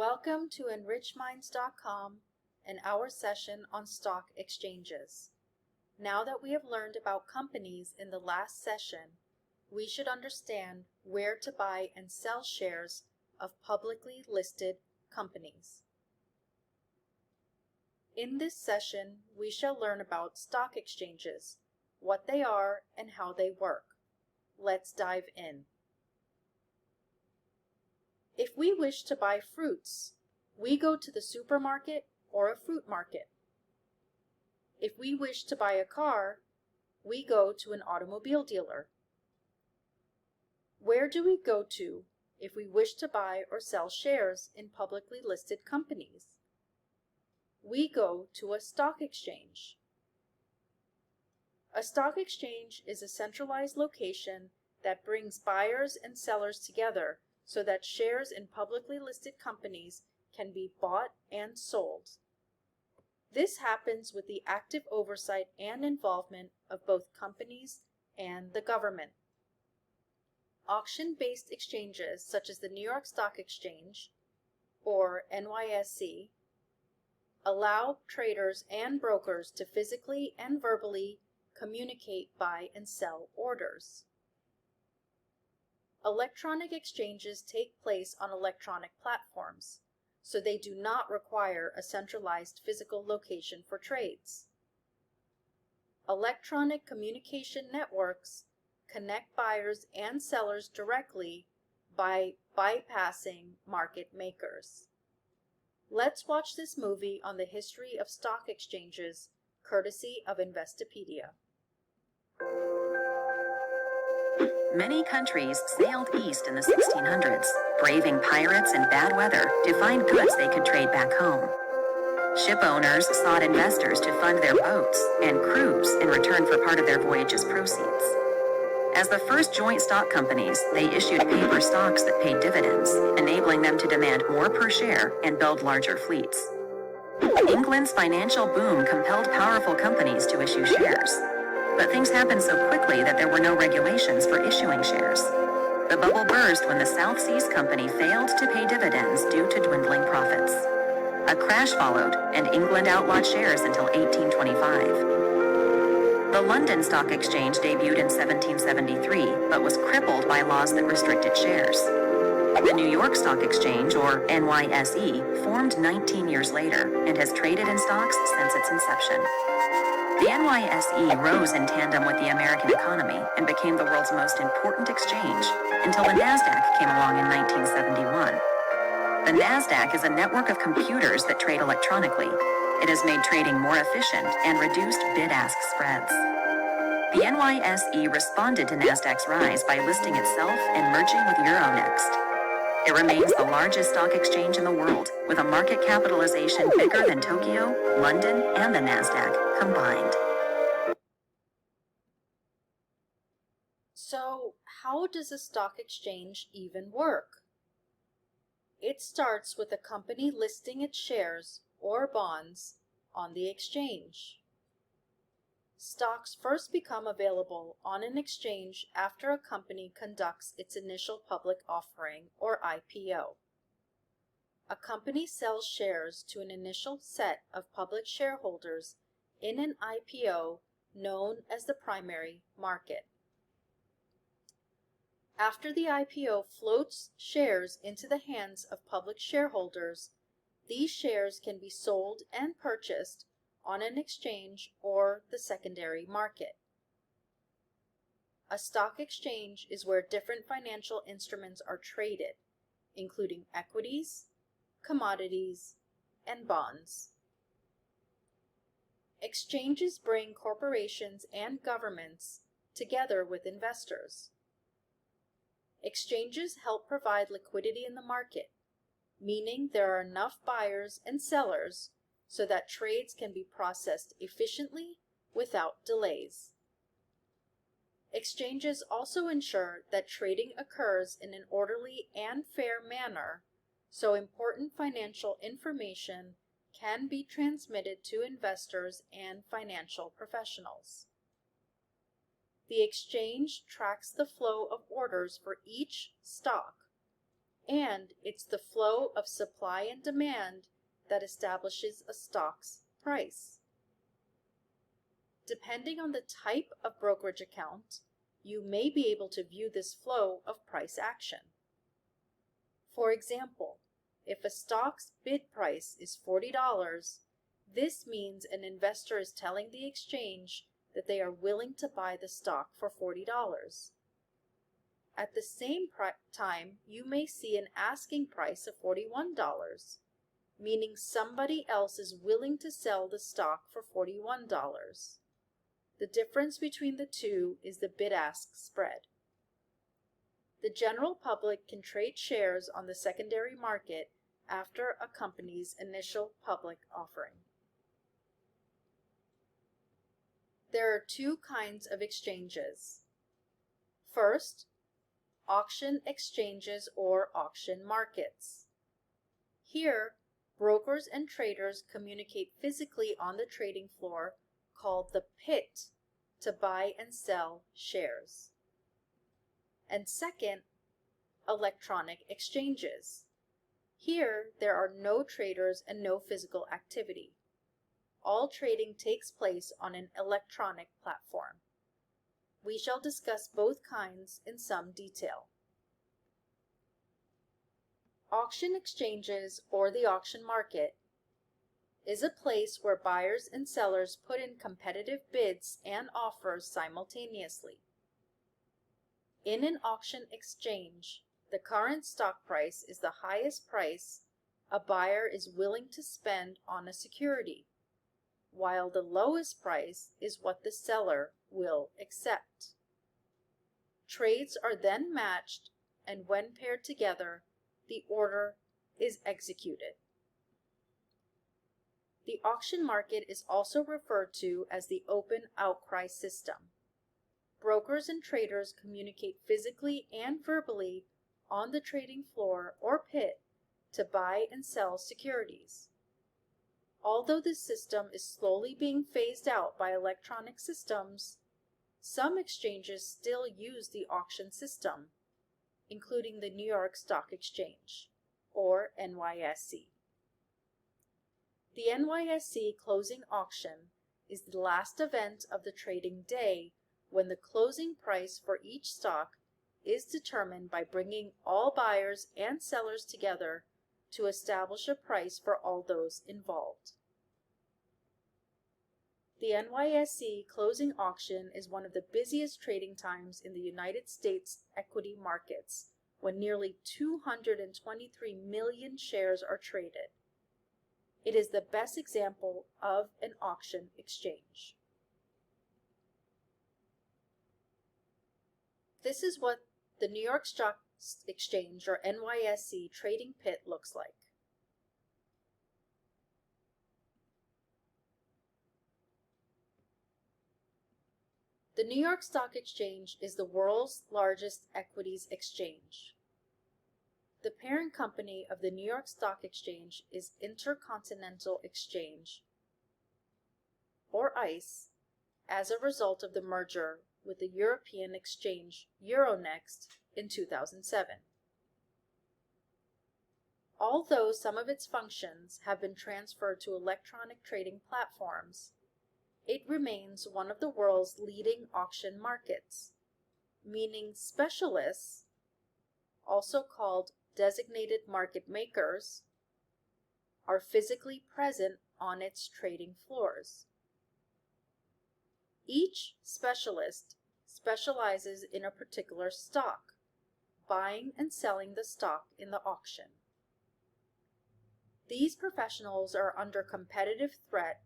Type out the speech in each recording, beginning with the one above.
Welcome to enrichminds.com and our session on stock exchanges. Now that we have learned about companies in the last session, we should understand where to buy and sell shares of publicly listed companies. In this session, we shall learn about stock exchanges, what they are and how they work. Let's dive in. If we wish to buy fruits, we go to the supermarket or a fruit market. If we wish to buy a car, we go to an automobile dealer. Where do we go to if we wish to buy or sell shares in publicly listed companies? We go to a stock exchange. A stock exchange is a centralized location that brings buyers and sellers together so that shares in publicly listed companies can be bought and sold. This happens with the active oversight and involvement of both companies and the government. Auction-based exchanges such as the New York Stock Exchange, or NYSE, allow traders and brokers to physically and verbally communicate, buy, and sell orders. Electronic exchanges take place on electronic platforms, so they do not require a centralized physical location for trades. Electronic communication networks connect buyers and sellers directly by bypassing market makers. Let's watch this movie on the history of stock exchanges, courtesy of Investopedia. Many countries sailed east in the 1600s, braving pirates and bad weather to find goods they could trade back home. Ship owners sought investors to fund their boats and crews in return for part of their voyage's proceeds. As the first joint stock companies, they issued paper stocks that paid dividends, enabling them to demand more per share and build larger fleets. England's financial boom compelled powerful companies to issue shares. But things happened so quickly that there were no regulations for issuing shares. The bubble burst when the South Seas Company failed to pay dividends due to dwindling profits. A crash followed, and England outlawed shares until 1825. The London Stock Exchange debuted in 1773, but was crippled by laws that restricted shares. The New York Stock Exchange, or NYSE, formed 19 years later and has traded in stocks since its inception. The NYSE rose in tandem with the American economy and became the world's most important exchange until the NASDAQ came along in 1971. The NASDAQ is a network of computers that trade electronically. It has made trading more efficient and reduced bid-ask spreads. The NYSE responded to NASDAQ's rise by listing itself and merging with Euronext. It remains the largest stock exchange in the world, with a market capitalization bigger than Tokyo, London, and the NASDAQ combined. So, how does a stock exchange even work? It starts with a company listing its shares or bonds on the exchange. Stocks first become available on an exchange after a company conducts its initial public offering, or IPO. A company sells shares to an initial set of public shareholders in an IPO known as the primary market. After the IPO floats shares into the hands of public shareholders, these shares can be sold and purchased on an exchange or the secondary market. A stock exchange is where different financial instruments are traded, including equities, commodities, and bonds. Exchanges bring corporations and governments together with investors. Exchanges help provide liquidity in the market, meaning there are enough buyers and sellers so that trades can be processed efficiently without delays. Exchanges also ensure that trading occurs in an orderly and fair manner, so important financial information can be transmitted to investors and financial professionals. The exchange tracks the flow of orders for each stock and it's the flow of supply and demand that establishes a stock's price. Depending on the type of brokerage account, you may be able to view this flow of price action. For example, if a stock's bid price is $40, this means an investor is telling the exchange that they are willing to buy the stock for $40. At the same time, you may see an asking price of $41, meaning somebody else is willing to sell the stock for $41. The difference between the two is the bid-ask spread. The general public can trade shares on the secondary market after a company's initial public offering. There are two kinds of exchanges. First, auction exchanges or auction markets. Here, brokers and traders communicate physically on the trading floor called the pit to buy and sell shares. And second, electronic exchanges. Here, there are no traders and no physical activity. All trading takes place on an electronic platform. We shall discuss both kinds in some detail. Auction exchanges, or the auction market, is a place where buyers and sellers put in competitive bids and offers simultaneously. In an auction exchange, the current stock price is the highest price a buyer is willing to spend on a security, while the lowest price is what the seller will accept. Trades are then matched, and when paired together, the order is executed. The auction market is also referred to as the open outcry system. Brokers and traders communicate physically and verbally on the trading floor or pit to buy and sell securities. Although this system is slowly being phased out by electronic systems, some exchanges still use the auction system, including the New York Stock Exchange, or NYSE. The NYSE closing auction is the last event of the trading day when the closing price for each stock is determined by bringing all buyers and sellers together to establish a price for all those involved. The NYSE closing auction is one of the busiest trading times in the United States equity markets, when nearly 223 million shares are traded. It is the best example of an auction exchange. This is what the New York Stock Exchange, or NYSE, trading pit looks like. The New York Stock Exchange is the world's largest equities exchange. The parent company of the New York Stock Exchange is Intercontinental Exchange, or ICE, as a result of the merger with the European exchange Euronext in 2007. Although some of its functions have been transferred to electronic trading platforms, it remains one of the world's leading auction markets, meaning specialists, also called designated market makers, are physically present on its trading floors. Each specialist specializes in a particular stock, buying and selling the stock in the auction. These professionals are under competitive threat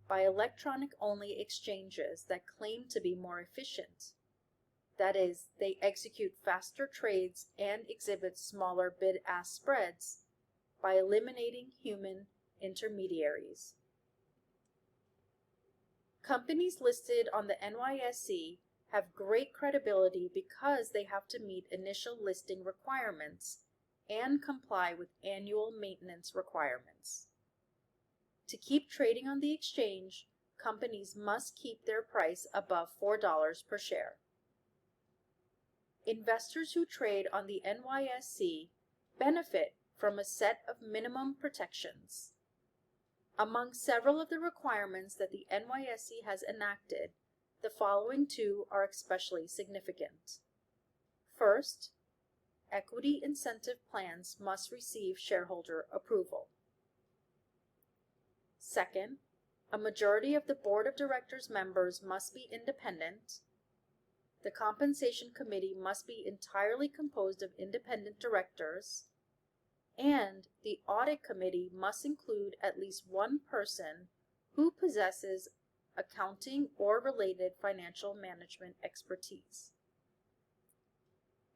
by electronic-only exchanges that claim to be more efficient. That is, they execute faster trades and exhibit smaller bid-ask spreads by eliminating human intermediaries. Companies listed on the NYSE have great credibility because they have to meet initial listing requirements and comply with annual maintenance requirements. To keep trading on the exchange, companies must keep their price above $4 per share. Investors who trade on the NYSE benefit from a set of minimum protections. Among several of the requirements that the NYSE has enacted, the following two are especially significant. First, equity incentive plans must receive shareholder approval. Second, a majority of the board of directors members must be independent. The compensation committee must be entirely composed of independent directors, and the audit committee must include at least one person who possesses accounting or related financial management expertise.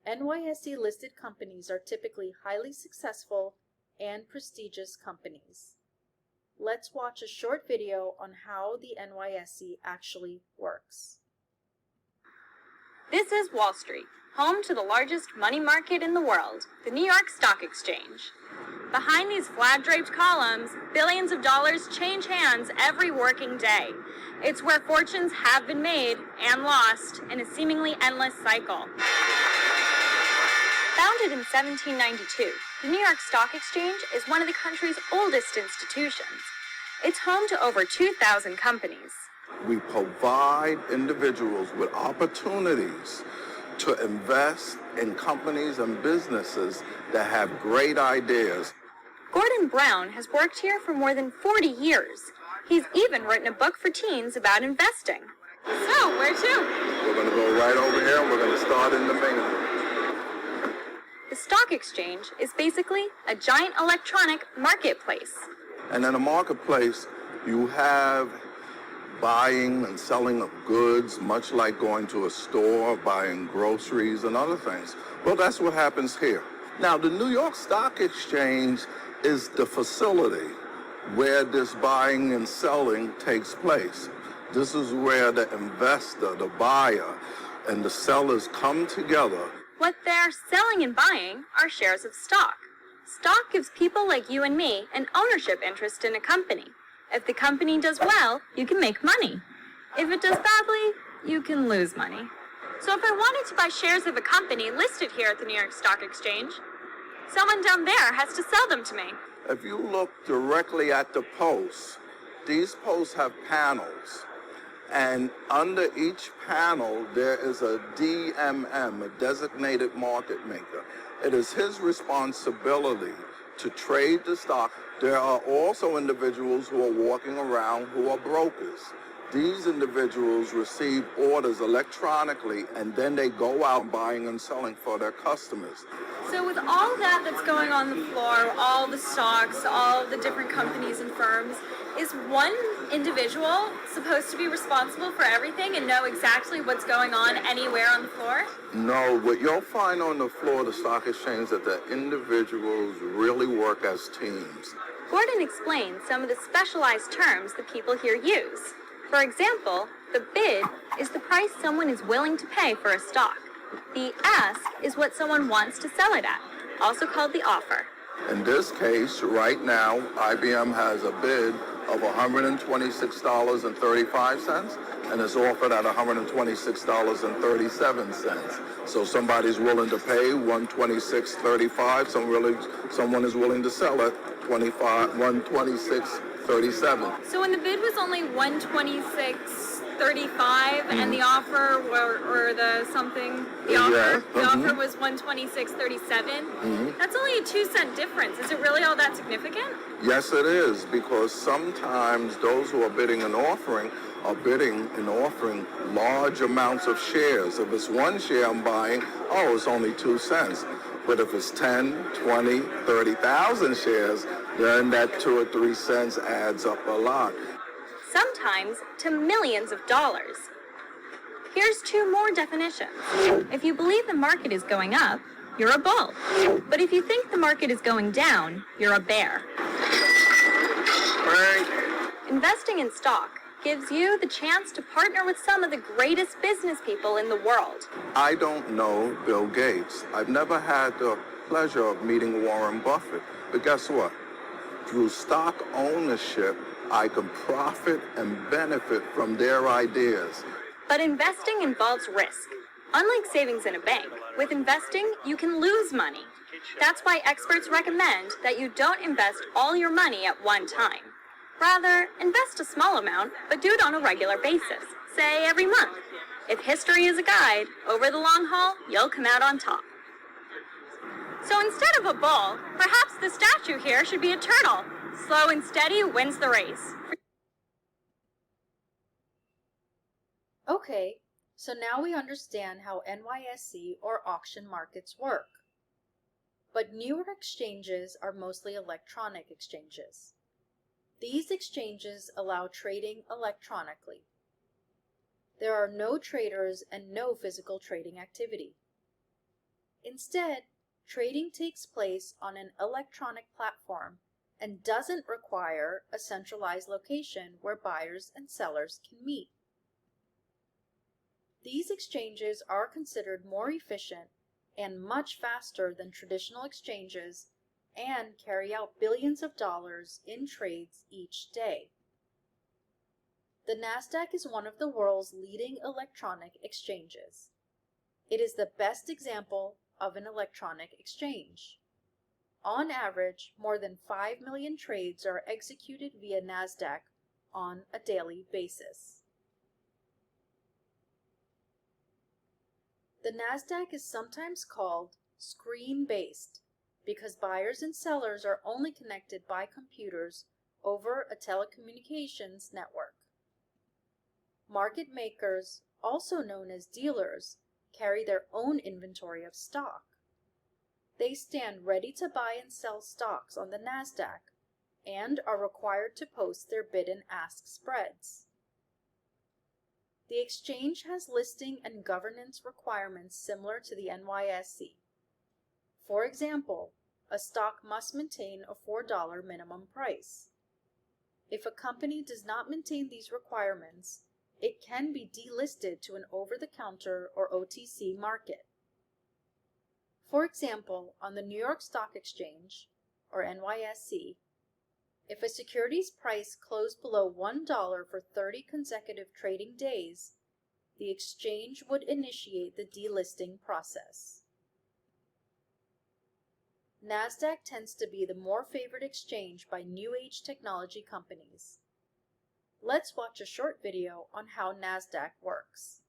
NYSE listed companies are typically highly successful and prestigious companies. Let's watch a short video on how the NYSE actually works. This is Wall Street, home to the largest money market in the world, the New York Stock Exchange. Behind these flag-draped columns, billions of dollars change hands every working day. It's where fortunes have been made and lost in a seemingly endless cycle. Founded in 1792, the New York Stock Exchange is one of the country's oldest institutions. It's home to over 2,000 companies. We provide individuals with opportunities to invest in companies and businesses that have great ideas. Gordon Brown has worked here for more than 40 years. He's even written a book for teens about investing. So, where to? We're going to go right over here and we're going to start in the main room. The stock exchange is basically a giant electronic marketplace. And in a marketplace, you have buying and selling of goods, much like going to a store, buying groceries and other things. Well, that's what happens here. Now, the New York Stock Exchange is the facility where this buying and selling takes place. This is where the investor, the buyer, and the sellers come together. What they're selling and buying are shares of stock. Stock gives people like you and me an ownership interest in a company. If the company does well, you can make money. If it does badly, you can lose money. So if I wanted to buy shares of a company listed here at the New York Stock Exchange, someone down there has to sell them to me. If you look directly at the posts, these posts have panels. And under each panel, there is a DMM, a designated market maker. It is his responsibility to trade the stock. There are also individuals who are walking around who are brokers. These individuals receive orders electronically, and then they go out buying and selling for their customers. So with all that that's going on the floor, all the stocks, all the different companies and firms, is one individual supposed to be responsible for everything and know exactly what's going on anywhere on the floor? No, what you'll find on the floor of the stock exchange is that the individuals really work as teams. Gordon explains some of the specialized terms that people here use. For example, the bid is the price someone is willing to pay for a stock. The ask is what someone wants to sell it at, also called the offer. In this case, right now, IBM has a bid of $126.35 and is offered at $126.37. So somebody's willing to pay $126.35. Someone is willing to sell it $126.37. So when the bid was only $126.35 and the offer the offer was $126.37, that's only a 2-cent difference. Is it really all that significant? Yes, it is, because sometimes those who are bidding and offering are bidding and offering large amounts of shares. If it's one share I'm buying, it's only 2 cents. But if it's 10, 20, 30,000 shares, then that 2 or 3 cents adds up a lot. Sometimes to millions of dollars. Here's 2 more definitions. If you believe the market is going up, you're a bull. But if you think the market is going down, you're a bear. Right. Investing in stock gives you the chance to partner with some of the greatest business people in the world. I don't know Bill Gates. I've never had the pleasure of meeting Warren Buffett. But guess what? Through stock ownership, I can profit and benefit from their ideas. But investing involves risk. Unlike savings in a bank, with investing, you can lose money. That's why experts recommend that you don't invest all your money at one time. Rather, invest a small amount, but do it on a regular basis, say every month. If history is a guide, over the long haul, you'll come out on top. So instead of a bull, perhaps the statue here should be a turtle. Slow and steady wins the race. Okay, so now we understand how NYSE or auction markets work. But newer exchanges are mostly electronic exchanges. These exchanges allow trading electronically. There are no traders and no physical trading activity. Instead, trading takes place on an electronic platform and doesn't require a centralized location where buyers and sellers can meet. These exchanges are considered more efficient and much faster than traditional exchanges and carry out billions of dollars in trades each day. The NASDAQ is one of the world's leading electronic exchanges. It is the best example of an electronic exchange. On average, more than 5 million trades are executed via NASDAQ on a daily basis. The NASDAQ is sometimes called screen-based because buyers and sellers are only connected by computers over a telecommunications network. Market makers, also known as dealers, carry their own inventory of stock. They stand ready to buy and sell stocks on the NASDAQ and are required to post their bid and ask spreads. The exchange has listing and governance requirements similar to the NYSE. For example, a stock must maintain a $4 minimum price. If a company does not maintain these requirements, it can be delisted to an over-the-counter or OTC market. For example, on the New York Stock Exchange, or NYSE, if a security's price closed below $1 for 30 consecutive trading days, the exchange would initiate the delisting process. NASDAQ tends to be the more favored exchange by new age technology companies. Let's watch a short video on how NASDAQ works.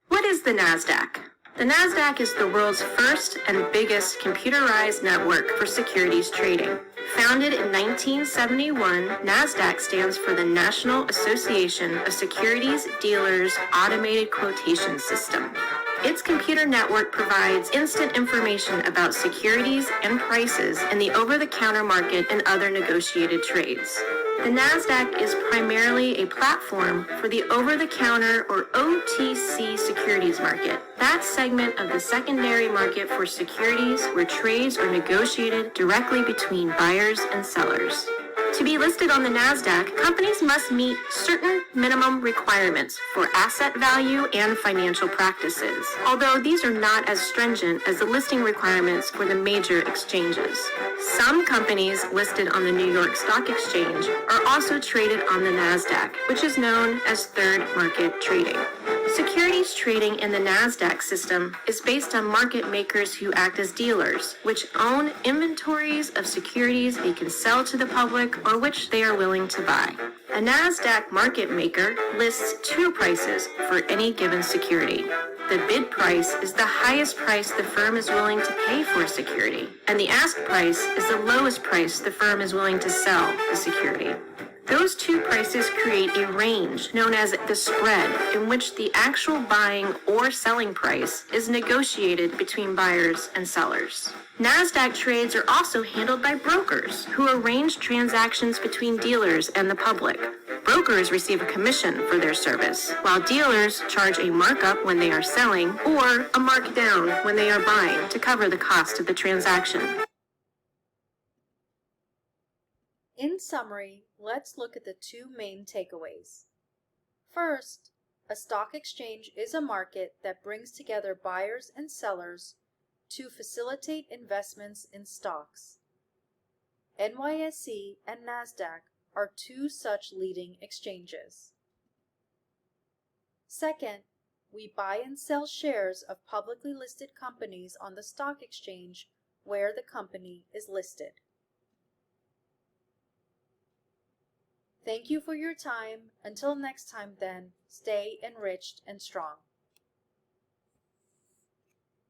What is the NASDAQ? The NASDAQ is the world's first and biggest computerized network for securities trading. Founded in 1971, NASDAQ stands for the National Association of Securities Dealers Automated Quotation System. Its computer network provides instant information about securities and prices in the over-the-counter market and other negotiated trades. The NASDAQ is primarily a platform for the over-the-counter or OTC securities market. That segment of the secondary market for securities where trades are negotiated directly between buyers and sellers. To be listed on the NASDAQ, companies must meet certain minimum requirements for asset value and financial practices, although these are not as stringent as the listing requirements for the major exchanges. Some companies listed on the New York Stock Exchange are also traded on the NASDAQ, which is known as third market trading. Securities trading in the NASDAQ system is based on market makers who act as dealers, which own inventories of securities they can sell to the public or which they are willing to buy. A NASDAQ market maker lists two prices for any given security. The bid price is the highest price the firm is willing to pay for a security, and the ask price is the lowest price the firm is willing to sell the security. Those two prices create a range known as the spread, in which the actual buying or selling price is negotiated between buyers and sellers. NASDAQ trades are also handled by brokers who arrange transactions between dealers and the public. Brokers receive a commission for their service, while dealers charge a markup when they are selling or a markdown when they are buying to cover the cost of the transaction. In summary, let's look at the two main takeaways. First, a stock exchange is a market that brings together buyers and sellers to facilitate investments in stocks. NYSE and NASDAQ are two such leading exchanges. Second, We buy and sell shares of publicly listed companies on the stock exchange where the company is listed. Thank you for your time. Until next time then, stay enriched and strong.